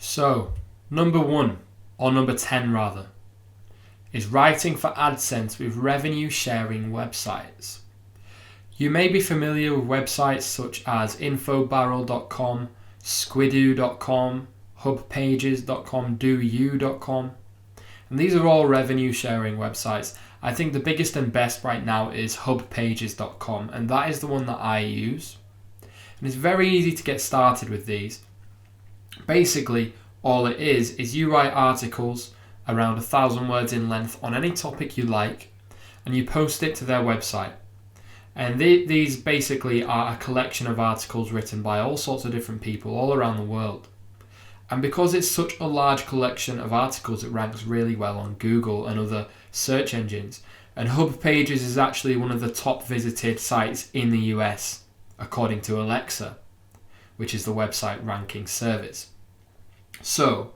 So, number 1, or number 10 rather, is writing for AdSense with revenue sharing websites. You may be familiar with websites such as infobarrel.com, squidoo.com, hubpages.com, doyou.com, and these are all revenue sharing websites. I think the biggest and best right now is hubpages.com, and that is the one that I use. And it's very easy to get started with these. Basically, all it is you write articles around 1,000 words in length on any topic you like, and you post it to their website. And these basically are a collection of articles written by all sorts of different people all around the world. And because it's such a large collection of articles, it ranks really well on Google and other search engines. And Hub Pages is actually one of the top visited sites in the US, according to Alexa, which is the website ranking service. So,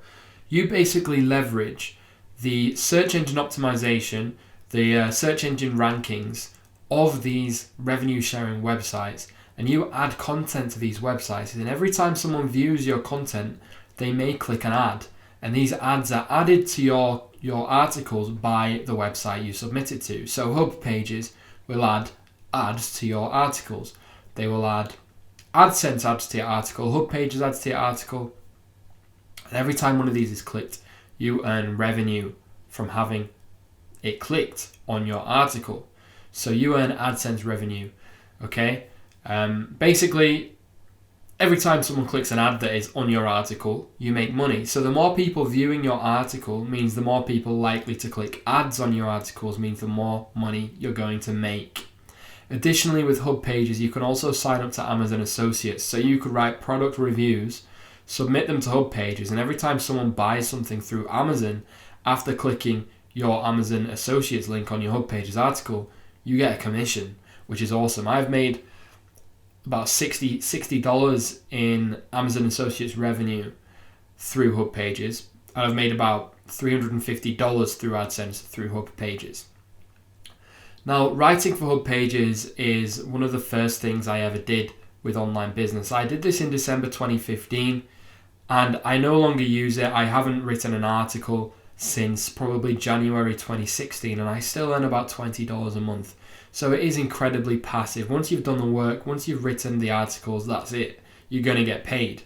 you basically leverage the search engine optimization, the search engine rankings of these revenue sharing websites, and you add content to these websites, and every time someone views your content, they may click an ad, and these ads are added to your articles by the website you submit it to. So Hub Pages will add ads to your articles. They will add AdSense ads to your article, Hub Pages ads to your article, and every time one of these is clicked, you earn revenue from having it clicked on your article. So you earn AdSense revenue, okay? Basically, every time someone clicks an ad that is on your article, you make money. So the more people viewing your article means the more people likely to click ads on your articles, means the more money you're going to make. Additionally, with Hub Pages, you can also sign up to Amazon Associates. So you could write product reviews, submit them to Hub Pages, and every time someone buys something through Amazon, after clicking your Amazon Associates link on your Hub Pages article, you get a commission, which is awesome. I've made about $60 in Amazon Associates revenue through Hub Pages, and I've made about $350 through AdSense through Hub Pages. Now, writing for Hub Pages is one of the first things I ever did with online business. I did this in December 2015, and I no longer use it. I haven't written an article since probably January 2016, and I still earn about $20 a month. So it is incredibly passive. Once you've done the work, once you've written the articles, that's it. You're going to get paid.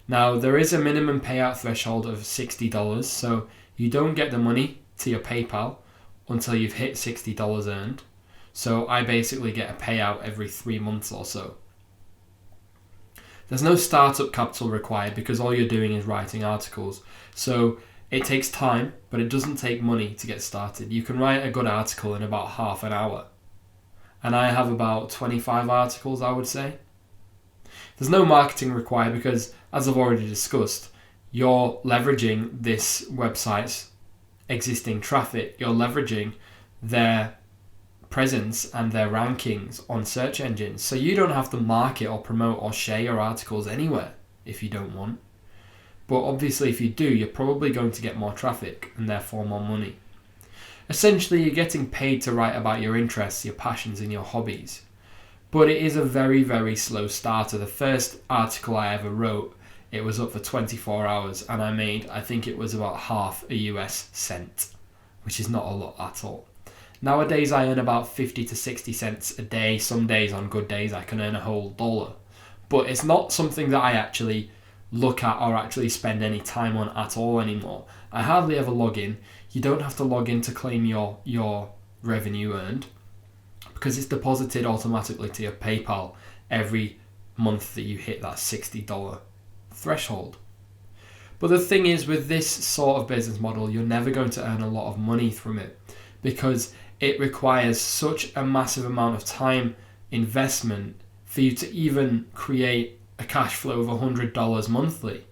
Now, there is a minimum payout threshold of $60, so you don't get the money to your PayPal until you've hit $60 earned. So I basically get a payout every 3 months or so. There's no startup capital required because all you're doing is writing articles. So it takes time, but it doesn't take money to get started. You can write a good article in about half an hour. And I have about 25 articles, I would say. There's no marketing required because, as I've already discussed, you're leveraging this website's existing traffic. You're leveraging their presence and their rankings on search engines. So you don't have to market or promote or share your articles anywhere if you don't want. But obviously if you do, you're probably going to get more traffic and therefore more money. Essentially, you're getting paid to write about your interests, your passions and your hobbies. But it is a very, very slow starter. The first article I ever wrote, it was up for 24 hours and I made, I think it was about half a US cent, which is not a lot at all. Nowadays, I earn about 50 to 60 cents a day. Some days, on good days, I can earn a whole $1. But it's not something that I actually look at or actually spend any time on at all anymore. I hardly ever log in. You don't have to log in to claim your revenue earned because it's deposited automatically to your PayPal every month that you hit that $60 threshold. But the thing is, with this sort of business model, you're never going to earn a lot of money from it because it requires such a massive amount of time investment for you to even create a cash flow of $100 monthly.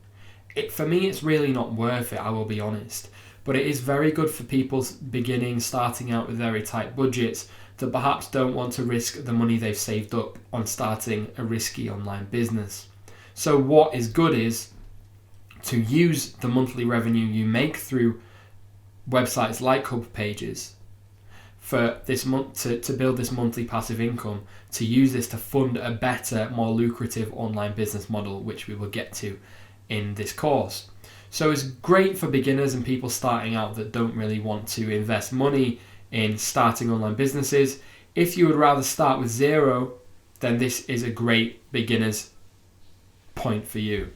For me, it's really not worth it, I will be honest. But it is very good for people starting out with very tight budgets that perhaps don't want to risk the money they've saved up on starting a risky online business. So what is good is to use the monthly revenue you make through websites like Hub Pages for this month to build this monthly passive income, to use this to fund a better, more lucrative online business model, which we will get to in this course. So it's great for beginners and people starting out that don't really want to invest money in starting online businesses. If you would rather start with zero, then this is a great beginner's point for you.